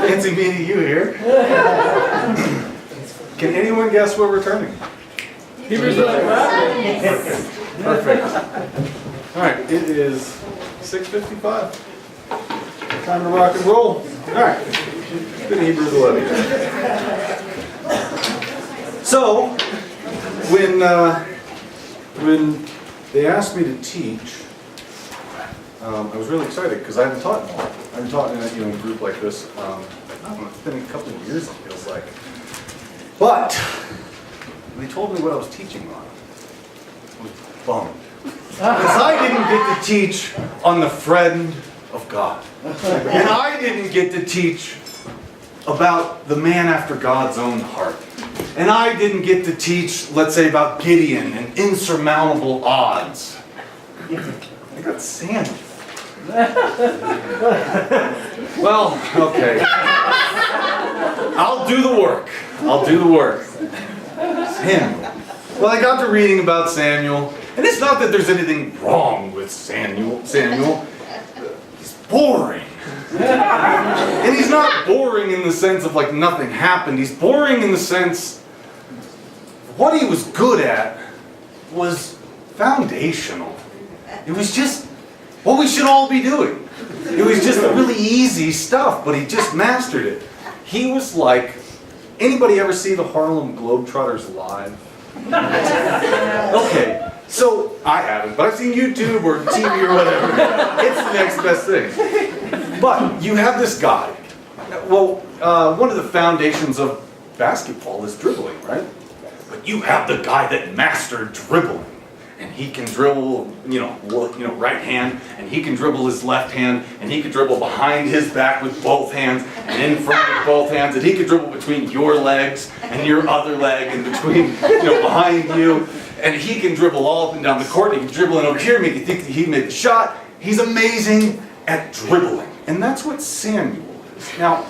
fancy meeting you here. Can anyone guess where we're turning? Hebrews 11. Perfect. All right, it is 6:55. Time to rock and roll. All right, let's get Hebrews 11. So, when they asked me to teach, I was really excited because I haven't taught in a while. I haven't taught in a group like this. I don't know, it's been a couple of years, it feels like. But when they told me what I was teaching on, I was bummed. Because I didn't get to teach on the friend of God. And I didn't get to teach about the man after God's own heart. And I didn't get to teach, let's say, about Gideon and insurmountable odds. I got Samuel. Well, okay. I'll do the work. I'll do the work. Samuel. Well, I got to reading about Samuel. And it's not that there's anything wrong with Samuel. He's boring. And he's not boring in the sense of like nothing happened. He's boring in the sense what he was good at was foundational. It was just what we should all be doing. It was just really easy stuff, but he just mastered it. He was like, anybody ever see the Harlem Globetrotters live? Okay. So, I haven't, but I've seen YouTube or TV or whatever. It's the next best thing. But you have this guy. Well, one of the foundations of basketball is dribbling, right? But you have the guy that mastered dribbling. And he can dribble, right hand, and he can dribble his left hand, and he can dribble behind his back with both hands, and in front with both hands, and he can dribble between your legs and your other leg, and between, behind you. And he can dribble all up and down the court, and he can dribble in over here, make you think that he made the shot. He's amazing at dribbling. And that's what Samuel is. Now,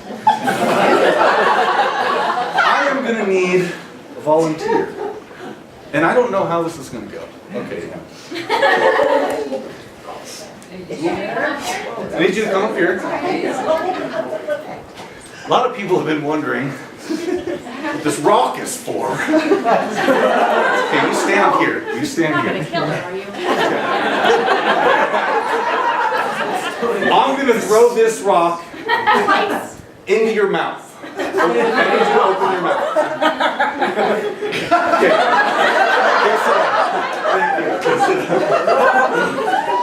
I am going to need a volunteer. And I don't know how this is going to go. Okay, I need you to come up here. A lot of people have been wondering what this rock is for. Okay, you stand here. You stand here. I'm going to throw this rock into your mouth. I need you to open your mouth. Okay.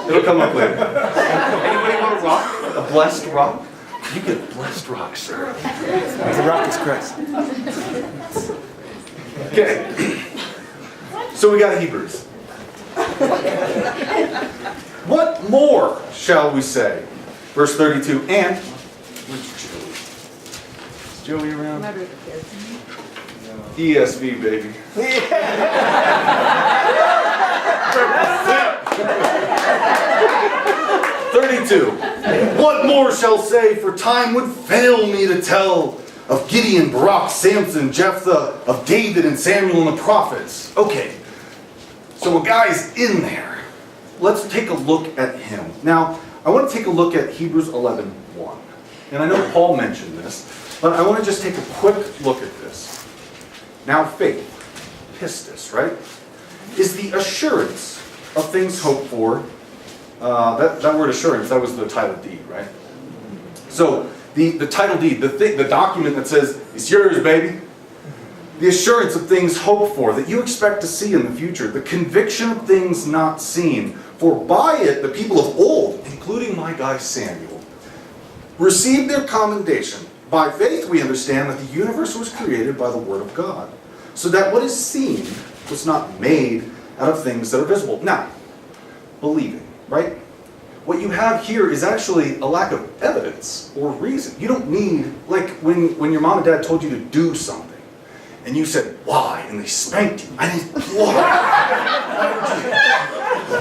It'll come up later. Anybody want a rock? A blessed rock? You get a blessed rock, sir. The rock is Christ. Okay. So we got Hebrews. What more shall we say? Verse 32. And where's Joey? Is Joey around? ESV, baby. 32. What more shall say, for time would fail me to tell of Gideon, Barak, Samson, Jephthah, of David and Samuel and the prophets. Okay, so a guy's in there. Let's take a look at him. Now, I want to take a look at Hebrews 11:1. And I know Paul mentioned this, but I want to just take a quick look at this. Now faith, pistis, right, is the assurance of things hoped for. That word assurance, that was the title deed, right? So the title deed, the document that says, it's yours, baby. The assurance of things hoped for, that you expect to see in the future. The conviction of things not seen. For by it, the people of old, including my guy Samuel, received their commendation. By faith we understand that the universe was created by the word of God, so that what is seen was not made out of things that are visible. Now, believing, right? What you have here is actually a lack of evidence or reason. You don't need, like when your mom and dad told you to do something, and you said, why? And they spanked you. I didn't, why?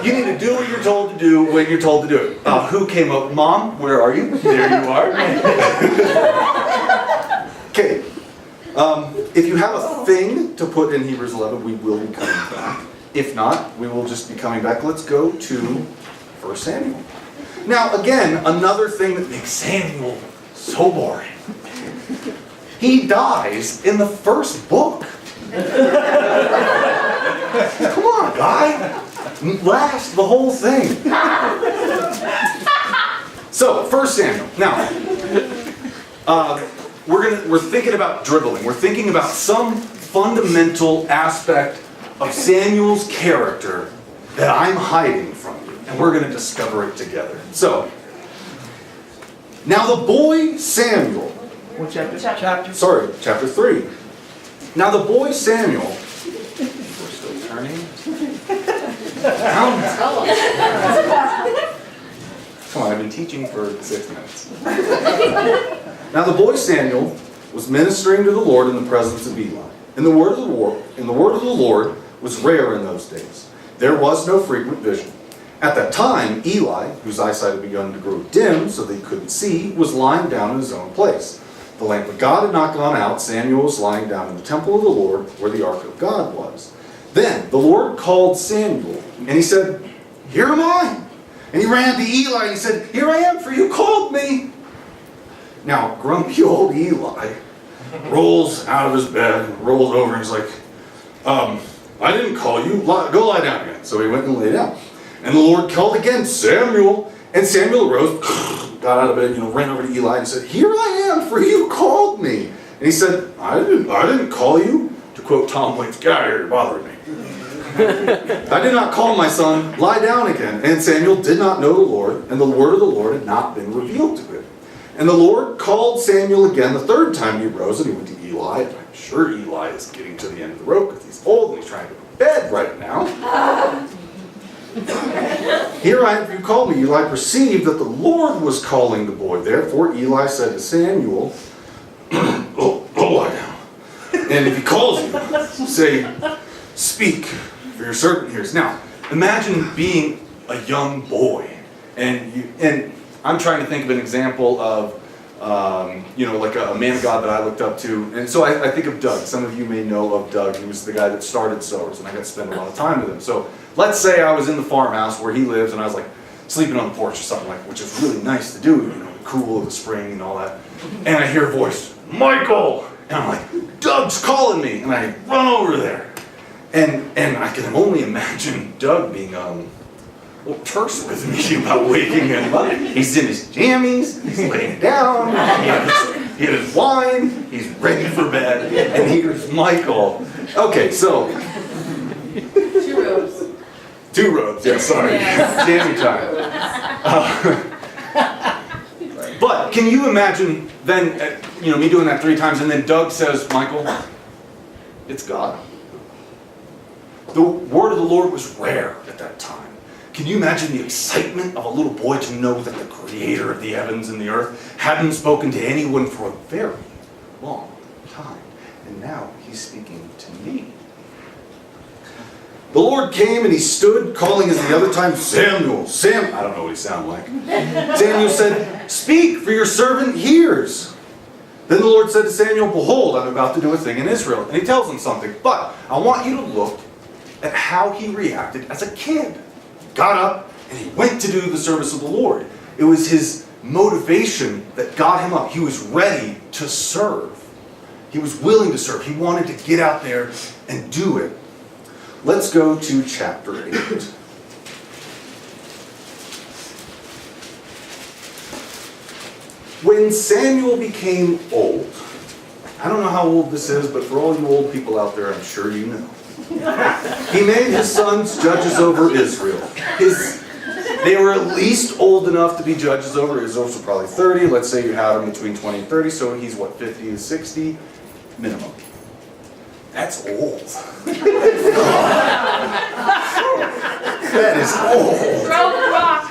You need to do what you're told to do when you're told to do it. Who came up? Mom, where are you? There you are. Okay. If you have a thing to put in Hebrews 11, we will be coming back. If not, we will just be coming back. Let's go to 1 Samuel. Now, again, another thing that makes Samuel So boring. He dies in the first book. Come on, guy. Last the whole thing. So, 1 Samuel. Now, we're thinking about dribbling. We're thinking about some fundamental aspect of Samuel's character that I'm hiding from you, and we're going to discover it together. So, now the boy Samuel. What chapter? Sorry, chapter 3. Now the boy Samuel. We're still turning. Come on, I've been teaching for 6 minutes. Now the boy Samuel was ministering to the Lord in the presence of Eli. And the word of the Lord was rare in those days. There was no frequent vision. At that time, Eli, whose eyesight had begun to grow dim so that he couldn't see, was lying down in his own place. The lamp of God had not gone out. Samuel was lying down in the temple of the Lord where the ark of God was. Then the Lord called Samuel, and he said, "Here am I." And he ran to Eli and he said, "Here I am, for you called me." Now, grumpy old Eli rolls out of his bed, rolls over, and he's like, "I didn't call you. Go lie down again." So he went and lay down. And the Lord called again, "Samuel." And Samuel arose, got out of bed, ran over to Eli and said, "Here I am, for you called me." And he said, I didn't call you. To quote Tom Waits, "Get out of here, you're bothering me." "I did not call, my son. Lie down again." And Samuel did not know the Lord, and the word of the Lord had not been revealed to him. And the Lord called Samuel again the third time. He arose and he went to Eli. And I'm sure Eli is getting to the end of the rope because he's old and he's trying to go to bed right now. "Here I am, you called me." Eli perceived that the Lord was calling the boy. Therefore Eli said to Samuel, Go lie down. And if he calls you, say, "Speak, for your servant hears." Now, imagine being a young boy, and I'm trying to think of an example of, like a man of God that I looked up to. And so I think of Doug. Some of you may know of Doug. He was the guy that started Sowers, and I got to spend a lot of time with him. So let's say I was in the farmhouse where he lives, and I was like sleeping on the porch or something like that, which is really nice to do, the cool of the spring and all that. And I hear a voice, "Michael!" And I'm like, "Doug's calling me!" And I run over there. And I can only imagine Doug being a little terse with me about waking him up. He's in his jammies, he's laying down, he had his wine, he's ready for bed, and here's Michael. Okay, so. 2 robes. 2 robes, yeah, sorry. Yeah. Jammy time. But can you imagine then, me doing that 3 times, and then Doug says, "Michael, it's God." The word of the Lord was rare at that time. Can you imagine the excitement of a little boy to know that the creator of the heavens and the earth hadn't spoken to anyone for a very long time? And now he's speaking to me. The Lord came and he stood, calling as the other time, "Samuel, Sam." I don't know what he sounded like. Samuel said, "Speak, for your servant hears." Then the Lord said to Samuel, "Behold, I'm about to do a thing in Israel." And he tells him something. But I want you to look at how he reacted as a kid. He got up and he went to do the service of the Lord. It was his motivation that got him up. He was ready to serve. He was willing to serve. He wanted to get out there and do it. Let's go to chapter 8. When Samuel became old, I don't know how old this is, but for all you old people out there, I'm sure you know. He made his sons judges over Israel. They were at least old enough to be judges over Israel, so probably 30. Let's say you had him between 20 and 30, so he's 50 to 60 minimum. That's old. That is old. Throw the rock.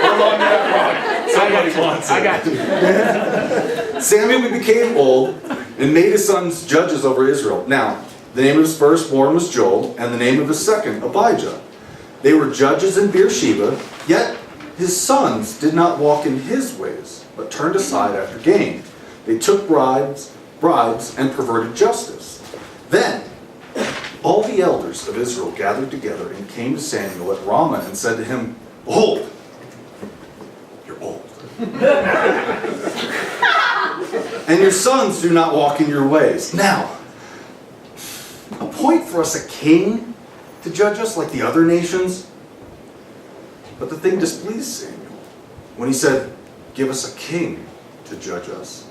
Hold on to that rock. Somebody wants it. I got you. Samuel became old and made his sons judges over Israel. Now, the name of his firstborn was Joel, and the name of his second, Abijah. They were judges in Beersheba, yet his sons did not walk in his ways, but turned aside after gain. They took bribes, and perverted justice. Then all the elders of Israel gathered together and came to Samuel at Ramah and said to him, "Behold, you're old, And your sons do not walk in your ways. Now, appoint for us a king to judge us like the other nations. But the thing displeased Samuel when he said, give us a king to judge us.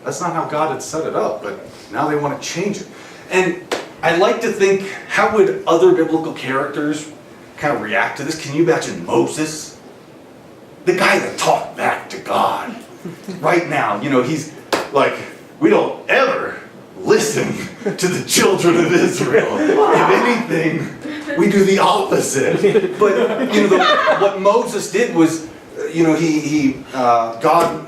That's not how God had set it up, but now they want to change it. And I like to think, how would other biblical characters kind of react to this? Can you imagine Moses? The guy that talked back to God. Right now, he's like, we don't ever listen to the children of Israel. If anything, we do the opposite. But, what Moses did was, God,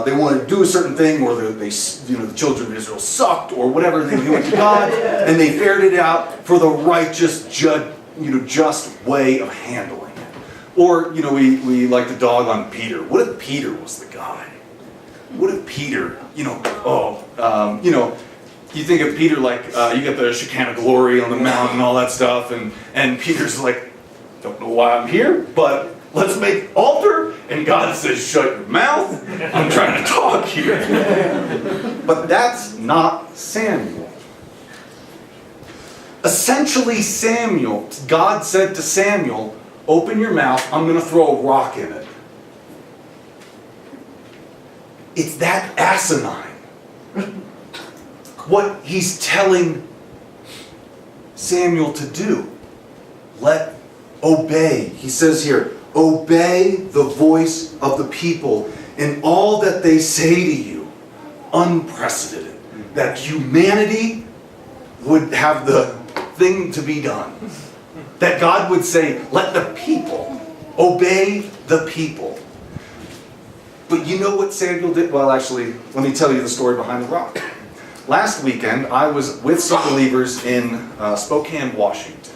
they wanted to do a certain thing, or the children of Israel sucked, or whatever. They went to God, and they ferreted it out for the righteous, just way of handling it. Or, we like to dog on Peter. What if Peter was the guy? What if Peter, you think of Peter like, you get the Shekinah glory on the mountain and all that stuff, and Peter's like, don't know why I'm here, but let's make an altar, and God says, shut your mouth, I'm trying to talk here. But that's not Samuel. Essentially, God said to Samuel, open your mouth, I'm going to throw a rock in it. It's that asinine. What he's telling Samuel to do. Obey. He says here, obey the voice of the people in all that they say to you. Unprecedented. That humanity would have the thing to be done. That God would say, let the people, obey the people. But you know what Samuel did? Well, actually, let me tell you the story behind the rock. Last weekend, I was with some believers in Spokane, Washington.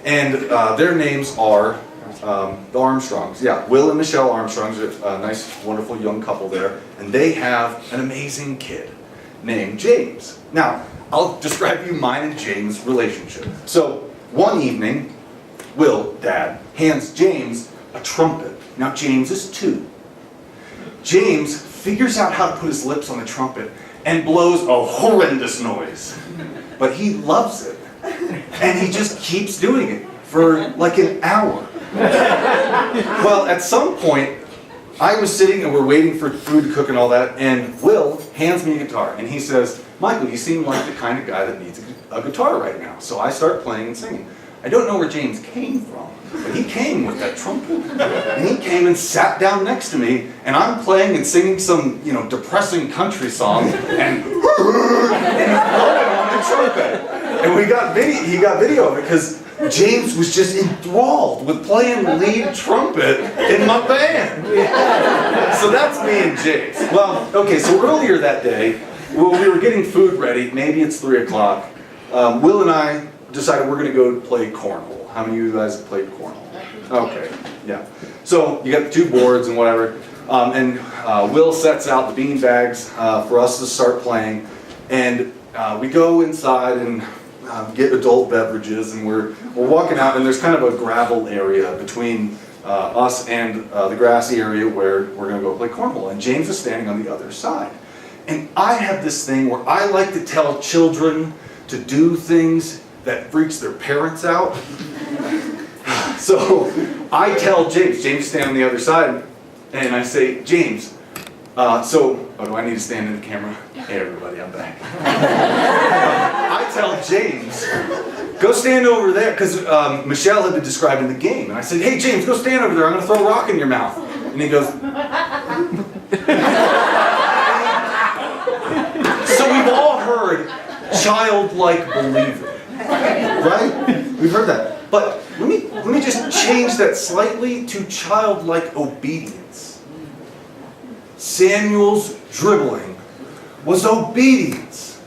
And their names are the Armstrongs. Yeah, Will and Michelle Armstrongs, a nice, wonderful young couple there. And they have an amazing kid named James. Now, I'll describe you mine and James' relationship. So, one evening, Will, Dad, hands James a trumpet. Now, James is 2. James figures out how to put his lips on the trumpet and blows a horrendous noise. But he loves it. And he just keeps doing it for like an hour. Well, at some point, I was sitting and we're waiting for food to cook and all that, and Will hands me a guitar. And he says, Michael, you seem like the kind of guy that needs a guitar right now. So I start playing and singing. I don't know where James came from, but he came with that trumpet. And he came and sat down next to me, and I'm playing and singing some, depressing country song, and blowing on the trumpet. And he got video of it, because James was just enthralled with playing lead trumpet in my band. So that's me and James. Well, okay, so earlier that day, we were getting food ready, maybe it's 3 o'clock. Will and I decided we're going to go play cornhole. How many of you guys have played cornhole? Okay, yeah. So you got the 2 boards and whatever, and Will sets out the bean bags for us to start playing, and we go inside and get adult beverages, and we're walking out, and there's kind of a gravel area between us and the grassy area where we're going to go play cornhole, and James is standing on the other side. And I have this thing where I like to tell children to do things that freaks their parents out. So I tell James is standing on the other side, and I say, James, do I need to stand in the camera? Hey everybody, I'm back. I tell James, go stand over there, because Michelle had been describing the game, and I said, hey James, go stand over there, I'm going to throw a rock in your mouth. And he goes, so we've all heard childlike believing. Right? We've heard that. But let me just change that slightly to childlike obedience. Samuel's dribbling was obedience.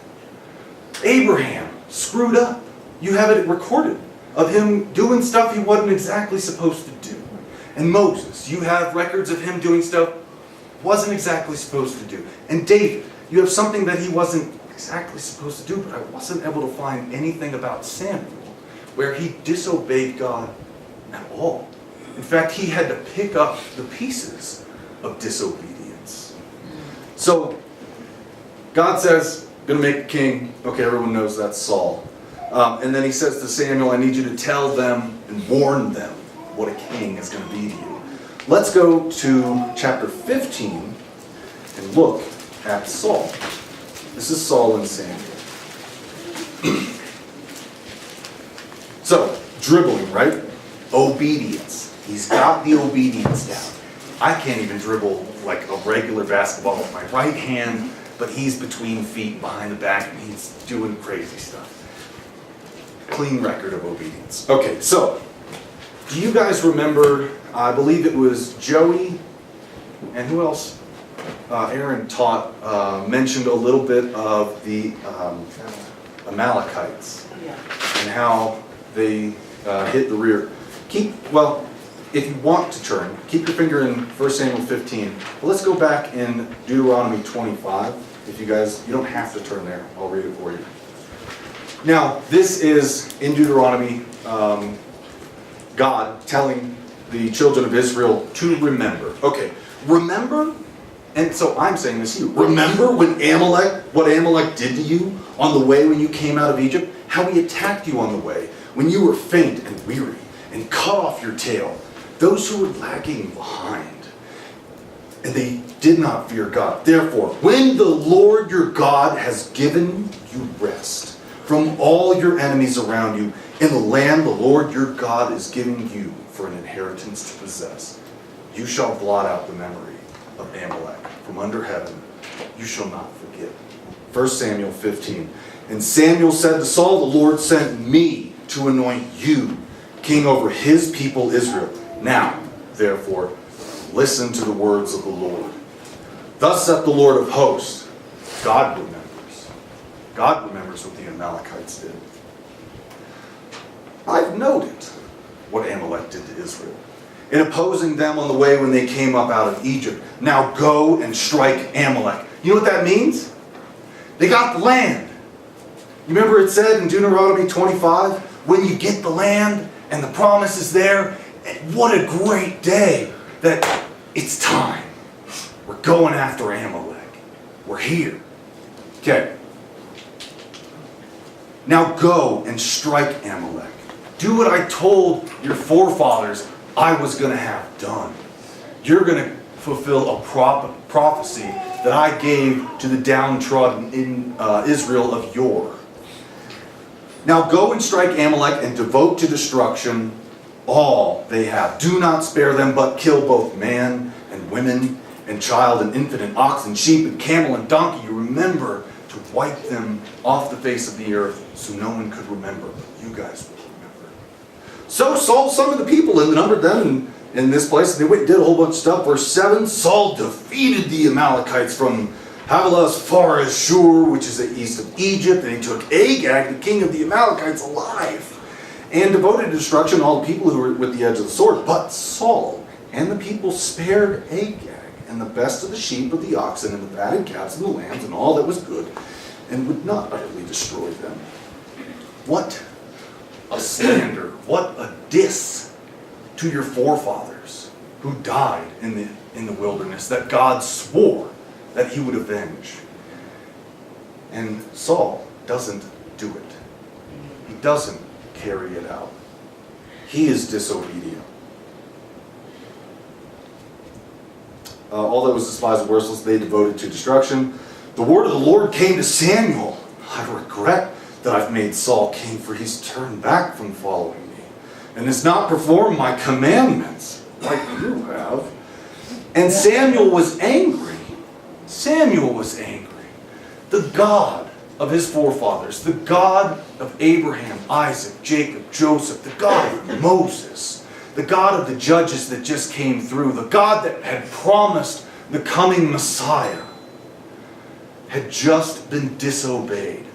Abraham screwed up. You have it recorded of him doing stuff he wasn't exactly supposed to do. And Moses, you have records of him doing stuff he wasn't exactly supposed to do. And David, you have something that he wasn't exactly supposed to do, but I wasn't able to find anything about Samuel where he disobeyed God at all. In fact, he had to pick up the pieces of disobedience. So, God says, going to make a king. Okay, everyone knows that's Saul. And then he says to Samuel, I need you to tell them and warn them what a king is going to be to you. Let's go to chapter 15 and look at Saul. This is Saul and Samuel. So, dribbling, right? Obedience. He's got the obedience down. I can't even dribble like a regular basketball with my right hand, but he's between feet, behind the back, and he's doing crazy stuff. Clean record of obedience. Okay, so, do you guys remember, I believe it was Joey, and who else? Aaron mentioned a little bit of the Amalekites and how they hit the rear. If you want to turn, keep your finger in 1 Samuel 15. But let's go back in Deuteronomy 25. If you don't have to turn there. I'll read it for you. Now, this is in Deuteronomy, God telling the children of Israel to remember. Okay, remember, and so I'm saying this to you. Remember what Amalek did to you on the way when you came out of Egypt? How he attacked you on the way when you were faint and weary and cut off your tail. Those who were lagging behind. And they did not fear God. Therefore, when the Lord your God has given you rest from all your enemies around you in the land the Lord your God is giving you for an inheritance to possess, you shall blot out the memory of Amalek from under heaven. You shall not forget. 1 Samuel 15. And Samuel said to Saul, the Lord sent me to anoint you king over his people Israel. Now, therefore, listen to the words of the Lord. Thus saith the Lord of hosts, God remembers. God remembers what the Amalekites did. I've noted what Amalek did to Israel in opposing them on the way when they came up out of Egypt. Now go and strike Amalek. You know what that means? They got the land. You remember it said in Deuteronomy 25, when you get the land and the promise is there, what a great day that it's time. We're going after Amalek. We're here. Okay. Now go and strike Amalek. Do what I told your forefathers I was going to have done. You're going to fulfill a prophecy that I gave to the downtrodden in Israel of yore. Now go and strike Amalek and devote to destruction all they have. Do not spare them, but kill both man and women and child and infant and ox and sheep and camel and donkey. You remember to wipe them off the face of the earth so no one could remember. But you guys will remember. So Saul summoned the people and numbered them in this place. They went and did a whole bunch of stuff. Verse 7, Saul defeated the Amalekites from Havilah as far as Shur, which is east of Egypt. And he took Agag, the king of the Amalekites, alive, and devoted to destruction all the people who were with the edge of the sword. But Saul and the people spared Agag and the best of the sheep, of the oxen, and the fatted calves and the lambs, and all that was good, and would not utterly destroy them. What a slander, what a diss to your forefathers who died in the wilderness, that God swore that he would avenge. And Saul doesn't do it. He doesn't carry it out. He is disobedient. All that was despised and worthless, they devoted to destruction. The word of the Lord came to Samuel. I regret that I've made Saul king, for he's turned back from following me, and has not performed my commandments, like you have. And Samuel was angry. Samuel was angry. The God of his forefathers, the God of Abraham, Isaac, Jacob, Joseph, the God of Moses, the God of the judges that just came through, the God that had promised the coming Messiah, had just been disobeyed.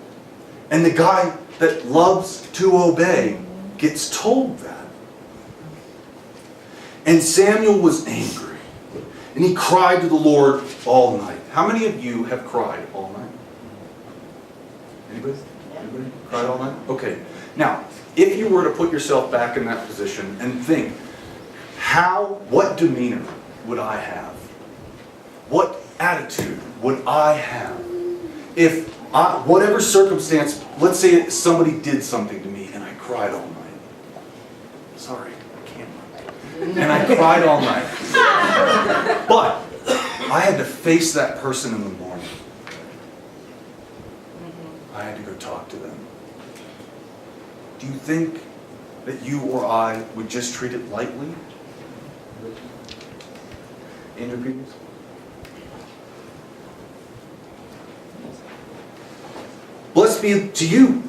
And the guy that loves to obey gets told that. And Samuel was angry. And he cried to the Lord all night. How many of you have cried all night? Anybody? Anybody cried all night? Okay. Now, if you were to put yourself back in that position and think, what demeanor would I have? What attitude would I have if whatever circumstance, let's say somebody did something to me and I cried all night. Sorry, I can't. And I cried all night. But I had to face that person in the morning. I had to go talk to them. Do you think that you or I would just treat it lightly? Andrew Peters? Blessed be to you.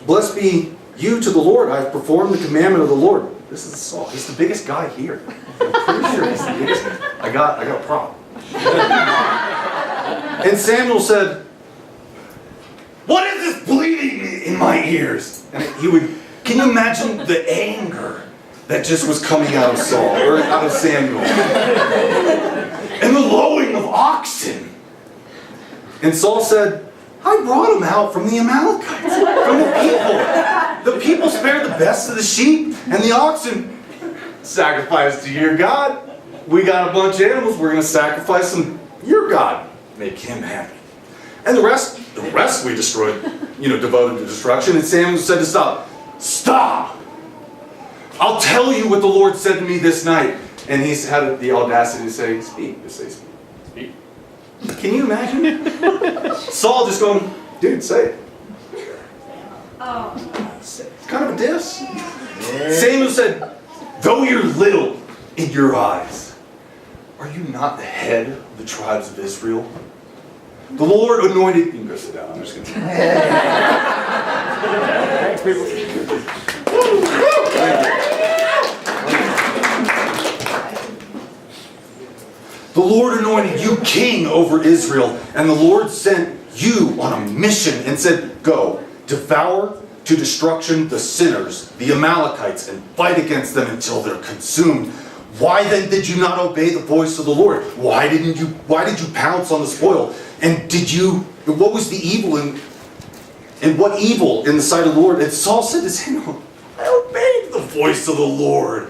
Blessed be you to the Lord. I have performed the commandment of the Lord. This is Saul. He's the biggest guy here. I'm pretty sure he's the biggest. I got a prop. And Samuel said, "What is this bleeding in my ears?" And can you imagine the anger that just was coming out of Saul, or out of Samuel? And the lowing of oxen. And Saul said, "I brought him out from the Amalekites, from the people. The people spared the best of the sheep and the oxen. Sacrifice to your God. We got a bunch of animals, we're going to sacrifice them to your God. Make him happy. And the rest we destroyed, devoted to destruction." And Samuel said to stop. "Stop! I'll tell you what the Lord said to me this night." And he's had the audacity to say, "Speak." Just say, "Speak." Can you imagine? Saul just going, "Dude, say it." It's kind of a diss. Samuel said, "Though you're little in your eyes, are you not the head of the tribes of Israel? The Lord anointed..." You can go sit down. I'm just going to... Thanks, people. "The Lord anointed you king over Israel, and the Lord sent you on a mission and said, 'Go, devour to destruction the sinners, the Amalekites, and fight against them until they're consumed.' Why then did you not obey the voice of the Lord? Why did you pounce on the spoil? And what was the evil and what evil in the sight of the Lord?" And Saul said to Samuel, "I obeyed the voice of the Lord.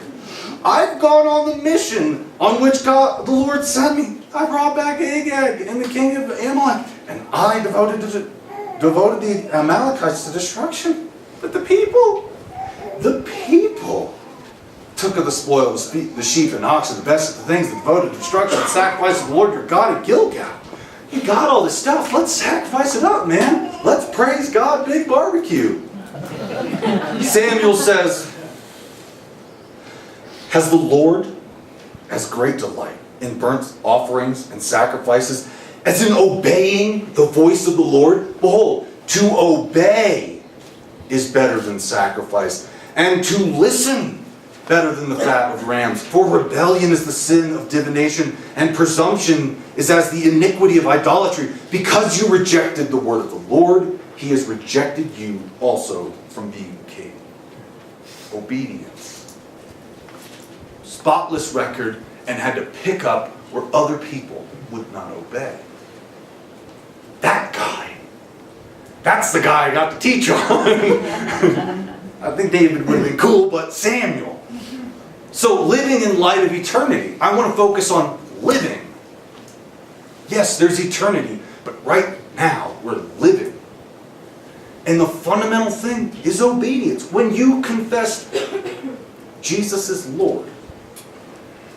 I've gone on the mission on which the Lord sent me. I brought back Agag and the king of Amalek, and I devoted the Amalekites to destruction. But the people took of the spoil, the sheep and oxen, the best of the things, the devoted to destruction, and sacrificed to the Lord your God at Gilgal. You got all this stuff. Let's sacrifice it up, man. Let's praise God, big barbecue." Samuel says, "Has the Lord as great delight in burnt offerings and sacrifices as in obeying the voice of the Lord? Behold, to obey is better than sacrifice, and to listen better than the fat of rams. For rebellion is the sin of divination, and presumption is as the iniquity of idolatry. Because you rejected the word of the Lord, he has rejected you also from being king." Obedience. Spotless record, and had to pick up where other people would not obey. That guy. That's the guy I got to teach on. I think David would have been cool, but Samuel. So living in light of eternity. I want to focus on living. Yes, there's eternity, but right now we're living. And the fundamental thing is obedience. When you confess Jesus is Lord,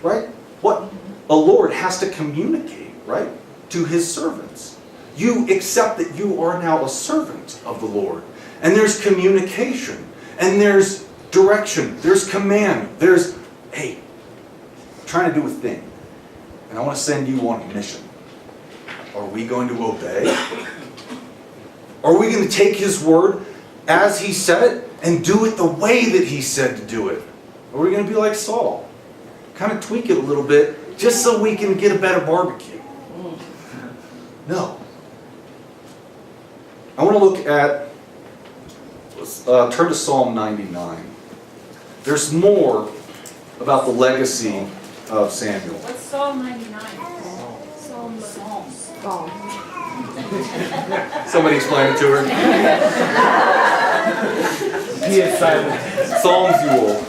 right? What a Lord has to communicate, right, to his servants. You accept that you are now a servant of the Lord. And there's communication. And there's direction. There's command. There's, hey, I'm trying to do a thing. And I want to send you on a mission. Are we going to obey? Are we going to take his word as he said it and do it the way that he said to do it? Or are we going to be like Saul? Kind of tweak it a little bit just so we can get a better barbecue? No. I want to look at, turn to Psalm 99. There's more about the legacy of Samuel. What's Psalm 99? Psalm. Somebody explain it to her. He is silent. Psalms you will.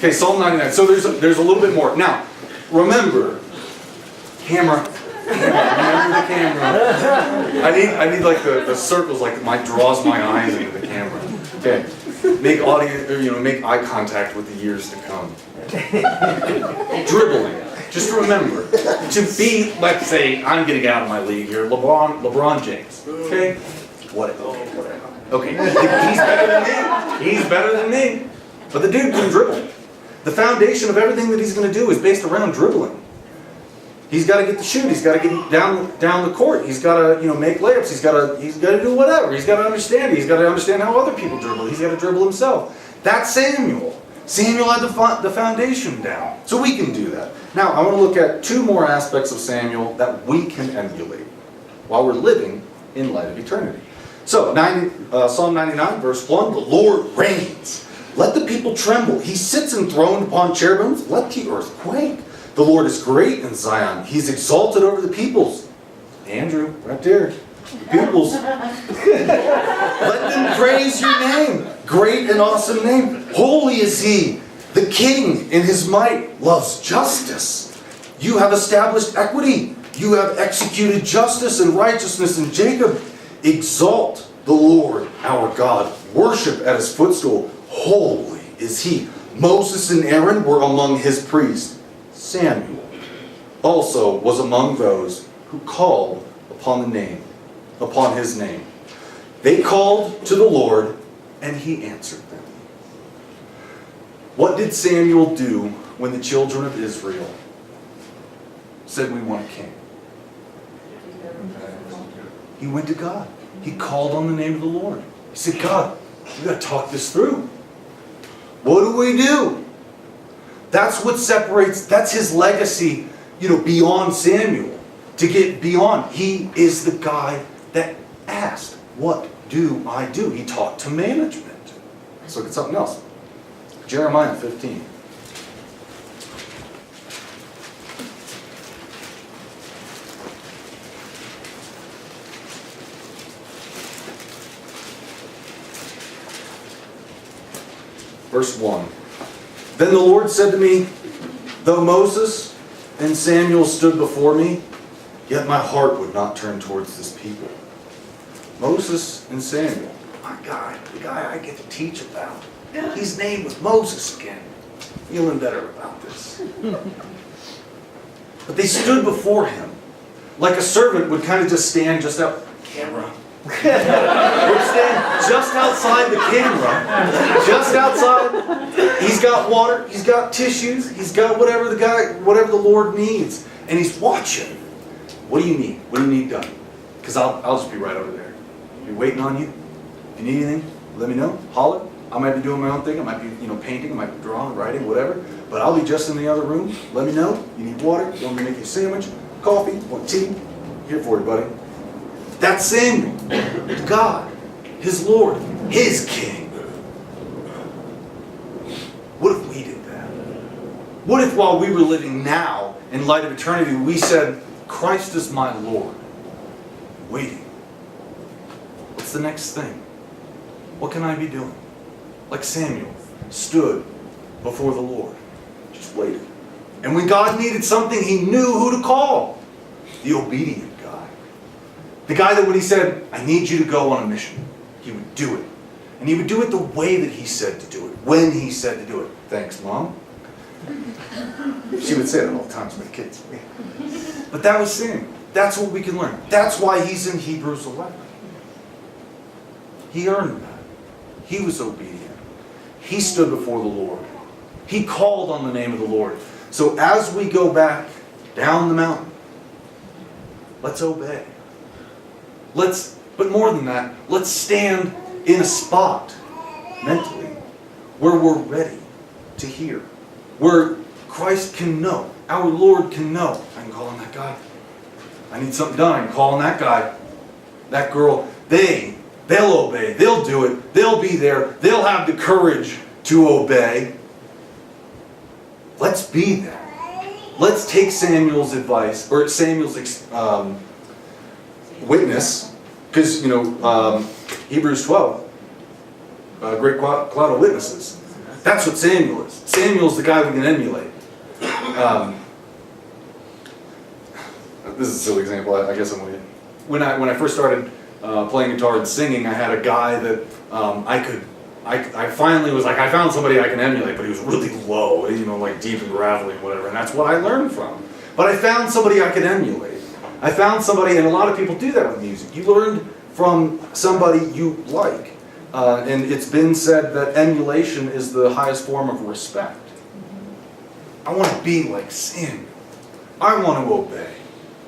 Okay, Psalm 99. So there's a little bit more. Now, remember, camera. Remember the camera. I need like the circles, like draws my eyes into the camera. Okay. Make make eye contact with the years to come. Dribbling. Just remember to be, let's say, I'm getting out of my league here, LeBron James. Okay? Whatever. Okay. He's better than me. He's better than me. But the dude can dribble. The foundation of everything that he's going to do is based around dribbling. He's got to get the shoot. He's got to get down the court. He's got to make layups. He's got to do whatever. He's got to understand. He's got to understand how other people dribble. He's got to dribble himself. That's Samuel. Samuel had the foundation down, so we can do that. Now I want to look at two more aspects of Samuel that we can emulate while we're living in light of eternity. So Psalm 99, verse 1: the Lord reigns. Let the people tremble. He sits enthroned upon cherubims. Let the earth quake. The Lord is great in Zion. He's exalted over the peoples. Andrew, right there. The peoples. Let them praise your name. Great and awesome name. Holy is he. The king in his might loves justice. You have established equity. You have executed justice and righteousness in Jacob. Exalt the Lord our God. Worship at his footstool. Holy is he. Moses and Aaron were among his priests. Samuel also was among those who called upon his name. They called to the Lord, and he answered them. What did Samuel do when the children of Israel said, we want a king? He went to God. He called on the name of the Lord. He said, God, we got to talk this through. What do we do? That's what separates, that's his legacy, beyond Samuel. To get beyond, he is the guy that asked, what do I do? He talked to management. Let's look at something else. Jeremiah 15. Verse 1. Then the Lord said to me, though Moses and Samuel stood before me, yet my heart would not turn towards this people. Moses and Samuel, my guy, the guy I get to teach about. His name was Moses again. Feeling better about this. But they stood before him like a servant would kind of just stand just out, camera. Would stand just outside the camera, just outside. He's got water, he's got tissues, he's got whatever the Lord needs, and he's watching. What do you need? What do you need done? Because I'll just be right over there. I'll be waiting on you. If you need anything, let me know. Holler. I might be doing my own thing. I might be, painting. I might be drawing, writing, whatever. But I'll be just in the other room. Let me know. You need water. You want me to make you a sandwich, coffee, want tea? Here for you, buddy. That's Samuel. God, his Lord, his King. What if we did that? What if while we were living now, in light of eternity, we said, Christ is my Lord. Waiting. What's the next thing? What can I be doing? Like Samuel stood before the Lord. Just waited. And when God needed something, he knew who to call. The obedient guy. The guy that when he said, I need you to go on a mission, he would do it. And he would do it the way that he said to do it. When he said to do it. Thanks, Mom. She would say that all the time to my kids. But that was Samuel. That's what we can learn. That's why he's in Hebrews 11. He earned that. He was obedient. He stood before the Lord. He called on the name of the Lord. So as we go back down the mountain, let's obey. But more than that, let's stand in a spot mentally where we're ready to hear. Where Christ can know. Our Lord can know. I can call on that guy. I need something done. I can call on that guy. That girl. They'll obey. They'll do it. They'll be there. They'll have the courage to obey. Let's be there. Let's take Samuel's advice, or Samuel's witness, because, Hebrews 12, a great cloud of witnesses. That's what Samuel is. Samuel's the guy we can emulate. This is a silly example. I guess I'm going to. When I first started playing guitar and singing, I had a guy that I finally was like, I found somebody I can emulate, but he was really low, you know, like deep and gravelly and whatever, and that's what I learned from. But I found somebody I could emulate. I found somebody, and a lot of people do that with music. You learned from somebody you like. And it's been said that emulation is the highest form of respect. I want to be like Samuel. I want to obey.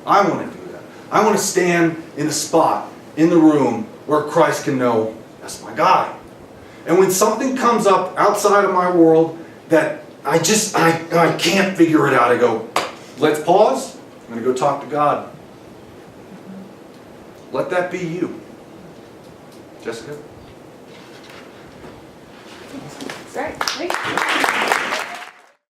I want to do that. I want to stand in a spot in the room where Christ can know, that's my guy. And when something comes up outside of my world that I can't figure it out, I go, let's pause. I'm going to go talk to God. Let that be you. Jessica? Great. Thanks.